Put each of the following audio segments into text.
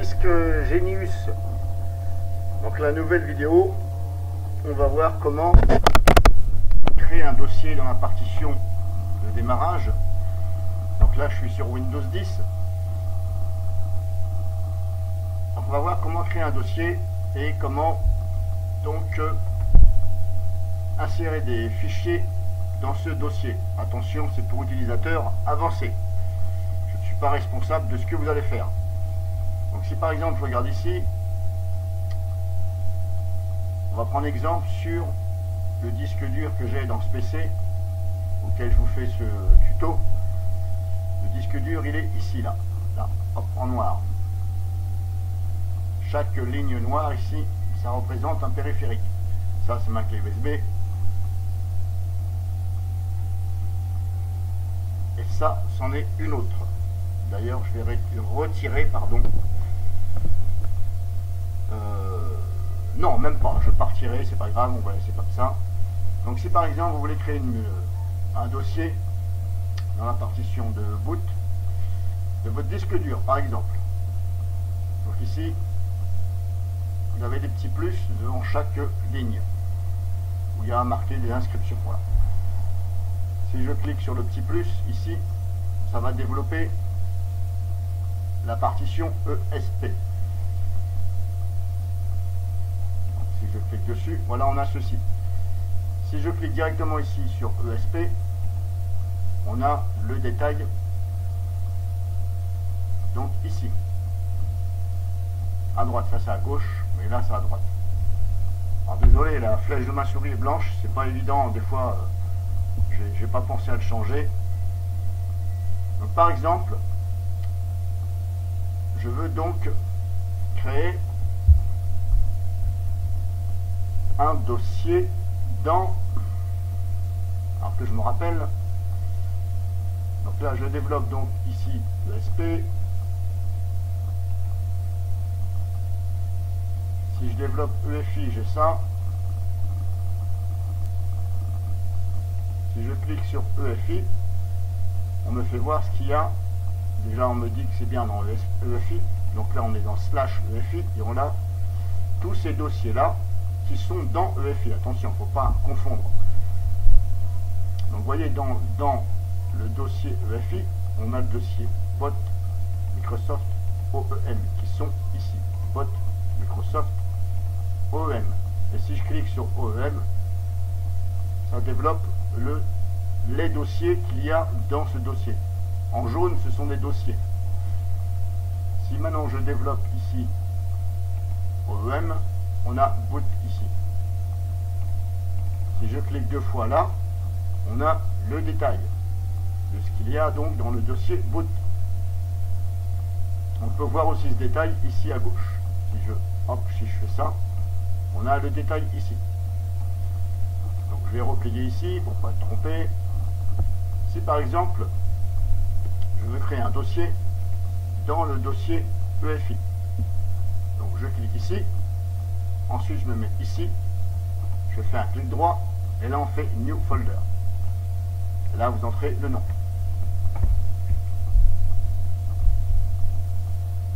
Disque Genius. Donc la nouvelle vidéo, on va voir comment créer un dossier dans la partition de démarrage. Donc là je suis sur Windows 10. Donc on va voir comment créer un dossier et comment donc insérer des fichiers dans ce dossier. Attention, c'est pour utilisateurs avancés. Je ne suis pas responsable de ce que vous allez faire. Donc si par exemple je regarde ici, on va prendre exemple sur le disque dur que j'ai dans ce PC auquel je vous fais ce tuto. Le disque dur il est ici, là, hop, en noir. Chaque ligne noire ici, ça représente un périphérique. Ça c'est ma clé USB. Et ça, c'en est une autre. D'ailleurs, je vais retirer, pardon. Non, même pas. Je partirai, c'est pas grave, on va laisser comme ça. Donc, si par exemple vous voulez créer un dossier dans la partition de boot de votre disque dur, par exemple. Donc ici, vous avez des petits plus devant chaque ligne où il y a marqué des inscriptions. Voilà. Si je clique sur le petit plus ici, ça va développer la partition ESP. Donc, si je clique dessus, voilà, on a ceci. Si je clique directement ici sur ESP, on a le détail donc ici. À droite, ça c'est à gauche, mais là c'est à droite. Alors désolé, la flèche de ma souris est blanche, c'est pas évident, des fois j'ai pas pensé à le changer. Donc, par exemple, je veux donc créer un dossier dans, alors que je me rappelle, donc là je développe donc ici ESP. Si je développe EFI, j'ai ça. Si je clique sur EFI, on me fait voir ce qu'il y a. Déjà on me dit que c'est bien dans EFI. Donc là on est dans slash EFI et on a tous ces dossiers là qui sont dans EFI. Attention, il ne faut pas confondre. Donc vous voyez dans le dossier EFI, on a le dossier bot Microsoft OEM qui sont ici. Bot Microsoft OEM. Et si je clique sur OEM, ça développe les dossiers qu'il y a dans ce dossier. En jaune, ce sont des dossiers. Si maintenant je développe ici OEM, on a boot ici. Si je clique deux fois là, on a le détail de ce qu'il y a donc dans le dossier boot. On peut voir aussi ce détail ici à gauche. Si je fais ça, on a le détail ici. Donc je vais replier ici pour ne pas être trompé. Si par exemple je veux créer un dossier dans le dossier EFI, donc je clique ici, ensuite je me mets ici, je fais un clic droit et là on fait New Folder. Et là vous entrez le nom.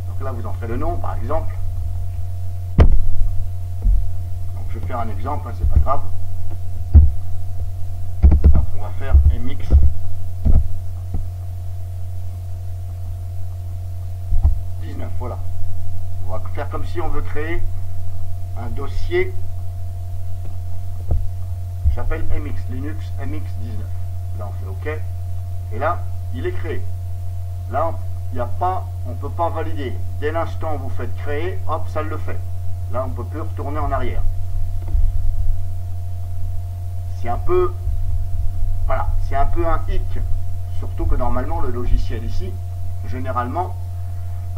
Donc là vous entrez le nom par exemple. Je vais faire un exemple, hein, c'est pas grave. Donc, on va faire MX 19, voilà. On va faire comme si on veut créer un dossier qui s'appelle MX, Linux MX 19. Là on fait OK. Et là, il est créé. Là, il n'y a pas, on ne peut pas valider. Dès l'instant où vous faites créer, hop, ça le fait. Là, on ne peut plus retourner en arrière. C'est un peu, voilà, c'est un peu un hic, surtout que normalement le logiciel ici, généralement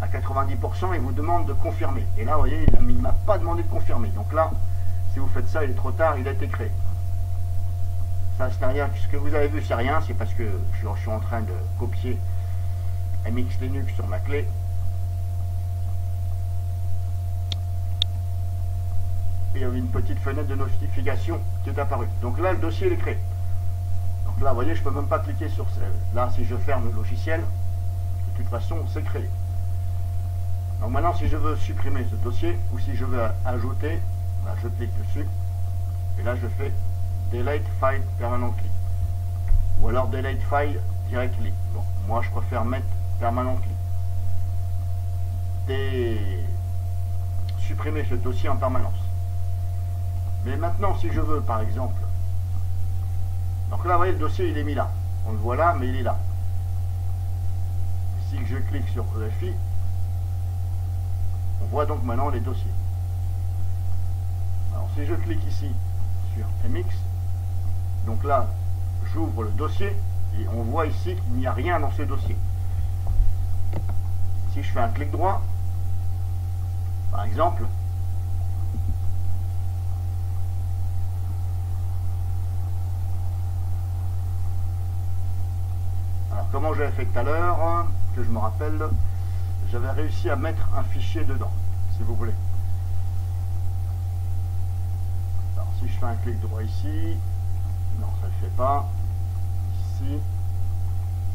à 90%, il vous demande de confirmer. Et là, vous voyez, il ne m'a pas demandé de confirmer. Donc là, si vous faites ça, il est trop tard, il a été créé. Ça, c'est rien. Ce que vous avez vu, c'est rien. C'est parce que je suis en train de copier MX Linux sur ma clé. Il y avait une petite fenêtre de notification qui est apparue. Donc là, le dossier est créé. Donc là, vous voyez, je peux même pas cliquer sur Save. Là, si je ferme le logiciel, de toute façon, c'est créé. Donc maintenant, si je veux supprimer ce dossier ou si je veux ajouter, ben, je clique dessus et là je fais Delete File Permanently ou alors Delete File Directly. Bon, moi je préfère mettre Permanently. Supprimer ce dossier en permanence. Mais maintenant, si je veux, par exemple, donc là, vous voyez, le dossier, il est mis là. On le voit là, mais il est là. Si je clique sur EFI, on voit donc maintenant les dossiers. Alors, si je clique ici sur MX, donc là, j'ouvre le dossier et on voit ici qu'il n'y a rien dans ce dossier. Si je fais un clic droit, par exemple, alors comment j'avais fait tout à l'heure, que je me rappelle, j'avais réussi à mettre un fichier dedans, si vous voulez. Alors si je fais un clic droit ici, non ça ne le fait pas, ici,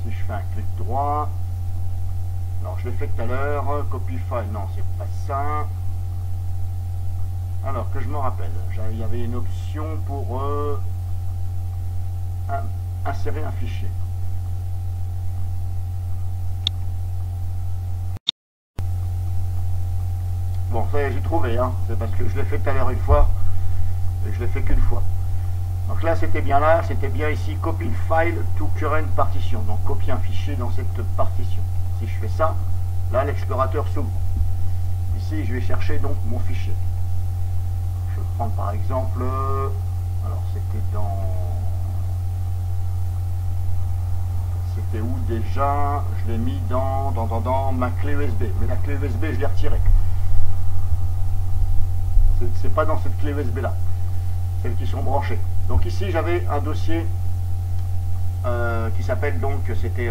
si je fais un clic droit, alors je l'ai fait tout à l'heure, copy file, non c'est pas ça. Alors que je me rappelle, il y avait une option pour insérer un fichier. Bon, ça j'ai trouvé, hein. C'est parce que je l'ai fait tout à l'heure une fois et je l'ai fait qu'une fois. Donc là c'était bien ici, copy file to current partition, donc copier un fichier dans cette partition. Si je fais ça, là l'explorateur s'ouvre. Ici je vais chercher donc mon fichier. Je vais prendre par exemple, alors c'était où déjà? Je l'ai mis dans ma clé USB, mais la clé USB je l'ai retirée. C'est pas dans cette clé USB là, celles qui sont branchées. Donc ici j'avais un dossier qui s'appelle donc, c'était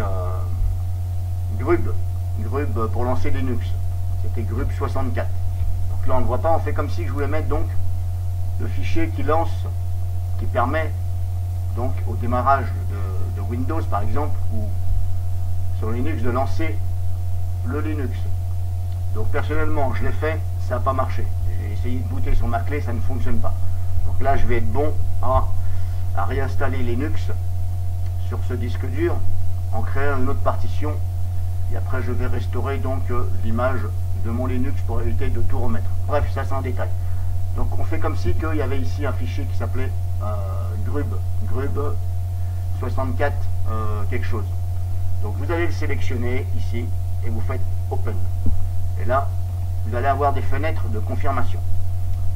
Grub pour lancer Linux, c'était Grub 64. Donc là on ne voit pas, on fait comme si je voulais mettre donc le fichier qui lance, qui permet donc au démarrage de Windows par exemple ou sur Linux de lancer le Linux. Donc personnellement je l'ai fait, ça n'a pas marché. J'ai essayé de booter sur ma clé, ça ne fonctionne pas. Donc là je vais être bon à réinstaller Linux sur ce disque dur en créant une autre partition et après je vais restaurer donc l'image de mon Linux pour éviter de tout remettre. Bref, ça c'est un détail. Donc on fait comme si qu'il y avait ici un fichier qui s'appelait Grub 64 quelque chose. Donc vous allez le sélectionner ici et vous faites Open. Et là vous allez avoir des fenêtres de confirmation.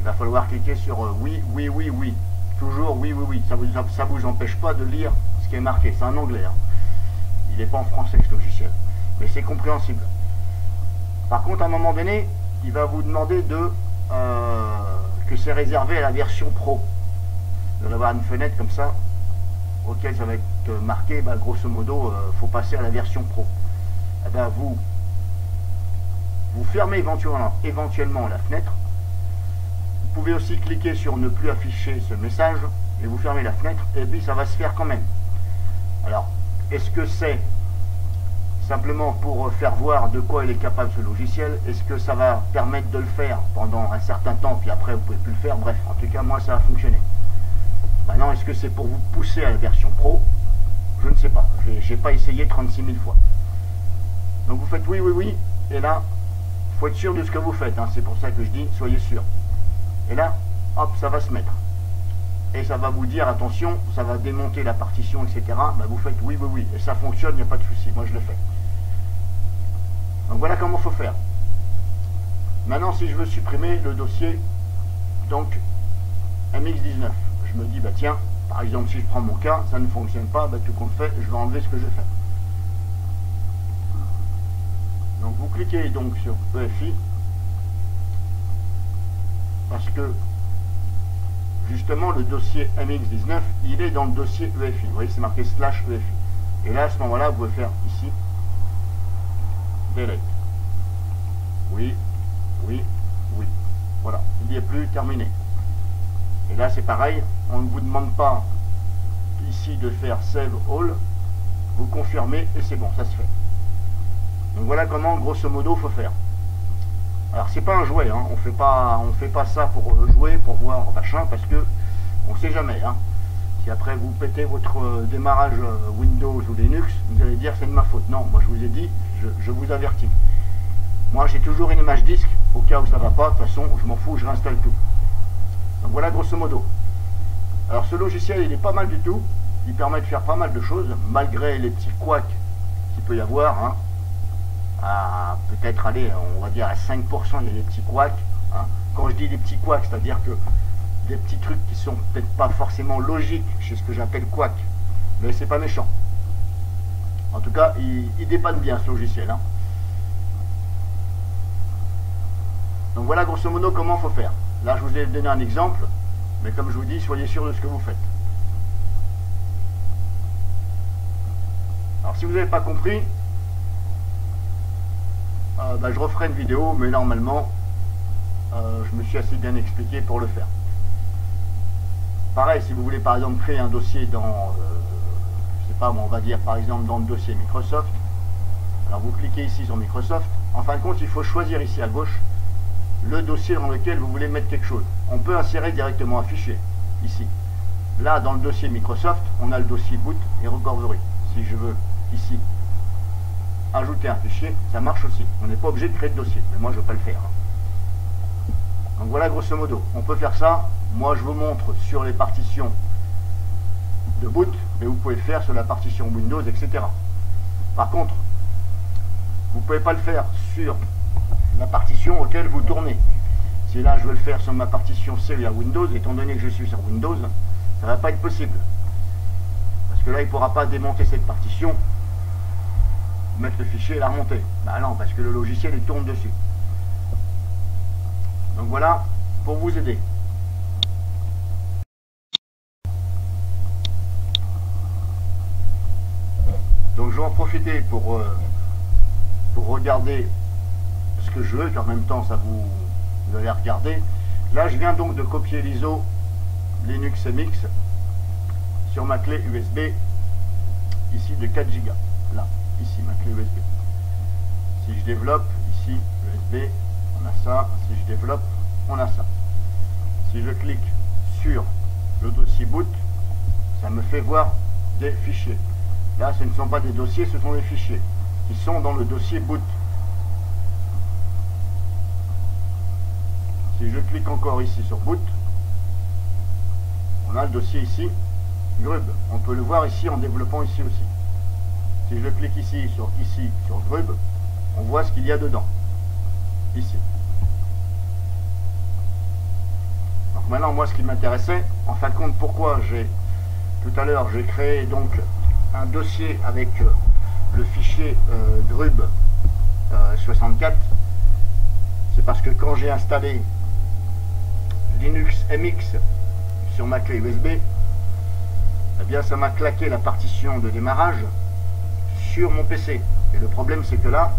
Il va falloir cliquer sur oui, oui, oui, oui. Toujours oui, oui, oui. Ça vous empêche pas de lire ce qui est marqué. C'est en anglais. Hein. Il n'est pas en français ce logiciel. Mais c'est compréhensible. Par contre, à un moment donné, il va vous demander que c'est réservé à la version pro. Vous allez avoir une fenêtre comme ça, auquel ça va être marqué, bah, grosso modo, faut passer à la version pro. Et ben, vous fermez éventuellement la fenêtre. Vous pouvez aussi cliquer sur ne plus afficher ce message et vous fermez la fenêtre et puis ça va se faire quand même. Alors, est-ce que c'est simplement pour faire voir de quoi il est capable ce logiciel? Est-ce que ça va permettre de le faire pendant un certain temps puis après vous pouvez plus le faire? Bref, en tout cas moi ça a fonctionné. Maintenant, est-ce que c'est pour vous pousser à la version pro? Je ne sais pas, j'ai pas essayé 36 000 fois. Donc vous faites oui, oui, oui, et là il faut être sûr de ce que vous faites, hein. C'est pour ça que je dis soyez sûr. Et là, hop, ça va se mettre. Et ça va vous dire, attention, ça va démonter la partition, etc. Bah, vous faites oui, oui, oui. Et ça fonctionne, il n'y a pas de souci. Moi, je le fais. Donc voilà comment il faut faire. Maintenant, si je veux supprimer le dossier, donc MX19, je me dis, bah tiens, par exemple, si je prends mon cas, ça ne fonctionne pas, bah, tout compte fait, je vais enlever ce que j'ai fait. Donc vous cliquez donc sur EFI, parce que justement le dossier MX19 il est dans le dossier EFI, vous voyez c'est marqué /EFI et là à ce moment là vous pouvez faire ici delete, oui, oui, oui, voilà, il n'y est plus, terminé. Et là c'est pareil, on ne vous demande pas ici de faire save all, vous confirmez et c'est bon, ça se fait. Donc voilà comment grosso modo faut faire. Alors c'est pas un jouet, hein. On fait pas ça pour jouer, pour voir machin, parce que on sait jamais. Hein. Si après vous pétez votre démarrage Windows ou Linux, vous allez dire c'est de ma faute. Non, moi je vous ai dit, je vous avertis. Moi j'ai toujours une image disque, au cas où ça va pas, de toute façon je m'en fous, je réinstalle tout. Donc voilà grosso modo. Alors ce logiciel il est pas mal du tout, il permet de faire pas mal de choses, malgré les petits couacs qu'il peut y avoir. Hein. À peut-être aller, on va dire à 5%, il y a des petits couacs. Hein. Quand je dis des petits couacs, c'est-à-dire que des petits trucs qui sont peut-être pas forcément logiques chez ce que j'appelle couac, mais c'est pas méchant. En tout cas, il dépanne bien ce logiciel. Hein. Donc voilà grosso modo comment il faut faire. Là, je vous ai donné un exemple, mais comme je vous dis, soyez sûr de ce que vous faites. Alors si vous n'avez pas compris, je referai une vidéo, mais normalement je me suis assez bien expliqué pour le faire. Pareil, si vous voulez par exemple créer un dossier dans je sais pas, on va dire par exemple dans le dossier Microsoft, alors vous cliquez ici sur Microsoft. En fin de compte, il faut choisir ici à gauche le dossier dans lequel vous voulez mettre quelque chose. On peut insérer directement un fichier ici. Là, dans le dossier Microsoft, on a le dossier boot et recovery. Si je veux ici ajouter un fichier, ça marche aussi. On n'est pas obligé de créer de dossier, mais moi je ne veux pas le faire. Donc voilà grosso modo, on peut faire ça. Moi je vous montre sur les partitions de boot, mais vous pouvez le faire sur la partition Windows, etc. Par contre, vous ne pouvez pas le faire sur la partition auquel vous tournez. Si là je veux le faire sur ma partition Serial Windows, étant donné que je suis sur Windows, ça ne va pas être possible. Parce que là il ne pourra pas démonter cette partition, mettre le fichier et la remonter. Bah non, parce que le logiciel il tourne dessus. Donc voilà, pour vous aider. Donc je vais en profiter pour regarder ce que je veux, et en même temps ça vous allez regarder. Là je viens donc de copier l'ISO Linux MX sur ma clé USB ici de 4 Go. Là, ici ma clé USB. Si je développe ici USB, on a ça. Si je développe, on a ça. Si je clique sur le dossier boot, ça me fait voir des fichiers. Là, ce ne sont pas des dossiers, ce sont des fichiers qui sont dans le dossier boot. Si je clique encore ici sur boot, on a le dossier ici, Grub. On peut le voir ici en développant ici aussi. Si je clique ici sur Grub, on voit ce qu'il y a dedans. Ici. Donc maintenant, moi, ce qui m'intéressait, en fin de compte, pourquoi tout à l'heure, j'ai créé donc un dossier avec le fichier Grub 64, c'est parce que quand j'ai installé Linux MX sur ma clé USB, eh bien ça m'a claqué la partition de démarrage sur mon PC. Et le problème c'est que là,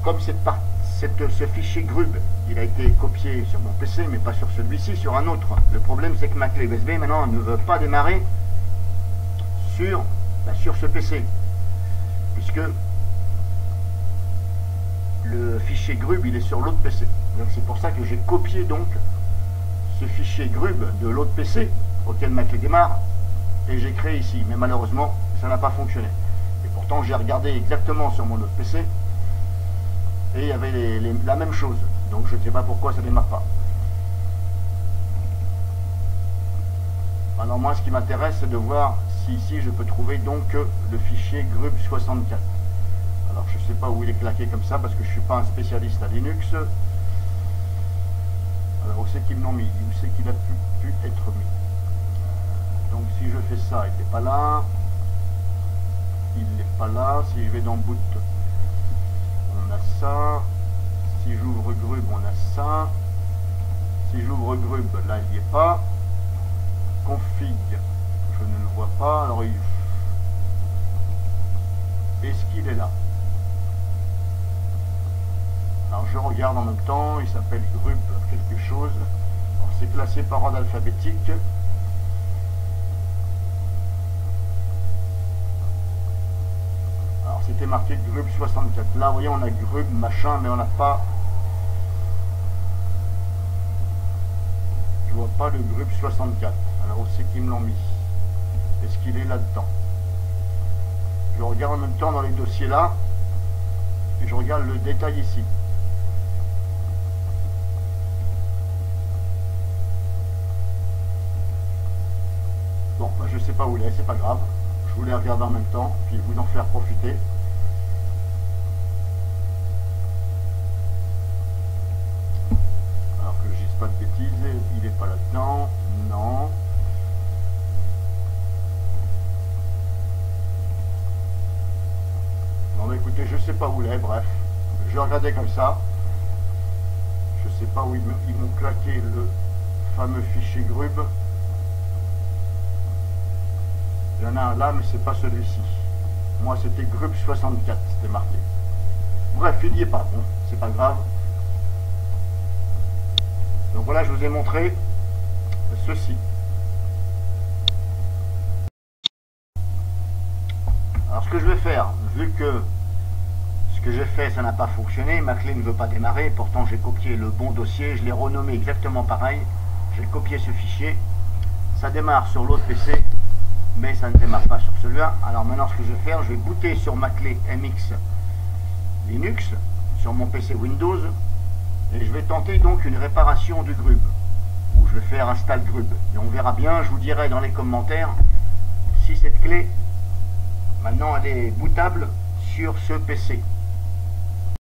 comme ce fichier Grub, il a été copié sur mon PC, mais pas sur celui-ci, sur un autre. Le problème c'est que ma clé USB maintenant ne veut pas démarrer sur ce PC, puisque le fichier Grub il est sur l'autre PC. Donc c'est pour ça que j'ai copié donc ce fichier Grub de l'autre PC auquel ma clé démarre et j'ai créé ici. Mais malheureusement ça n'a pas fonctionné. Et pourtant j'ai regardé exactement sur mon autre PC et il y avait la même chose. Donc je ne sais pas pourquoi ça ne démarre pas. Maintenant moi ce qui m'intéresse c'est de voir si ici je peux trouver donc le fichier Grub 64. Alors je ne sais pas où il est claqué comme ça parce que je ne suis pas un spécialiste à Linux. Alors où c'est qu'ils l'ont mis? Où c'est qu'il a pu être mis? Donc si je fais ça, il n'est pas là. Il n'est pas là. Si je vais dans boot, on a ça. Si j'ouvre Grub, on a ça. Si j'ouvre Grub, là il n'y est pas. Config, je ne le vois pas. Alors est-ce qu'il est là? Alors je regarde en même temps, il s'appelle Grub quelque chose. C'est classé par ordre alphabétique. Alors c'est c'était marqué Grub 64. Là, vous voyez, on a Grub machin, mais on n'a pas... Je vois pas le Grub 64. Alors où c'est qu'ils me l'ont mis? Est-ce qu'il est là-dedans? Je regarde en même temps dans les dossiers là, et je regarde le détail ici. Bon, bah, je sais pas où il est, c'est pas grave. Je voulais regarder en même temps, puis vous en faire profiter. Alors que je dise pas de bêtises, il est pas là-dedans. Non. Bon bah écoutez, je sais pas où il est, bref. Je vais regarder comme ça. Je sais pas où ils m'ont claqué le fameux fichier Grub. Il y en a un là, mais c'est pas celui-ci. Moi, c'était Grub 64, c'était marqué. Bref, il n'y est pas. Bon, c'est pas grave. Donc voilà, je vous ai montré ceci. Alors, ce que je vais faire, vu que ce que j'ai fait, ça n'a pas fonctionné, ma clé ne veut pas démarrer, pourtant j'ai copié le bon dossier, je l'ai renommé exactement pareil, j'ai copié ce fichier, ça démarre sur l'autre PC, mais ça ne démarre pas sur celui-là. Alors maintenant, ce que je vais faire, je vais booter sur ma clé MX Linux, sur mon PC Windows, et je vais tenter donc une réparation du Grub, où je vais faire install Grub. Et on verra bien, je vous dirai dans les commentaires si cette clé, maintenant elle est bootable sur ce PC.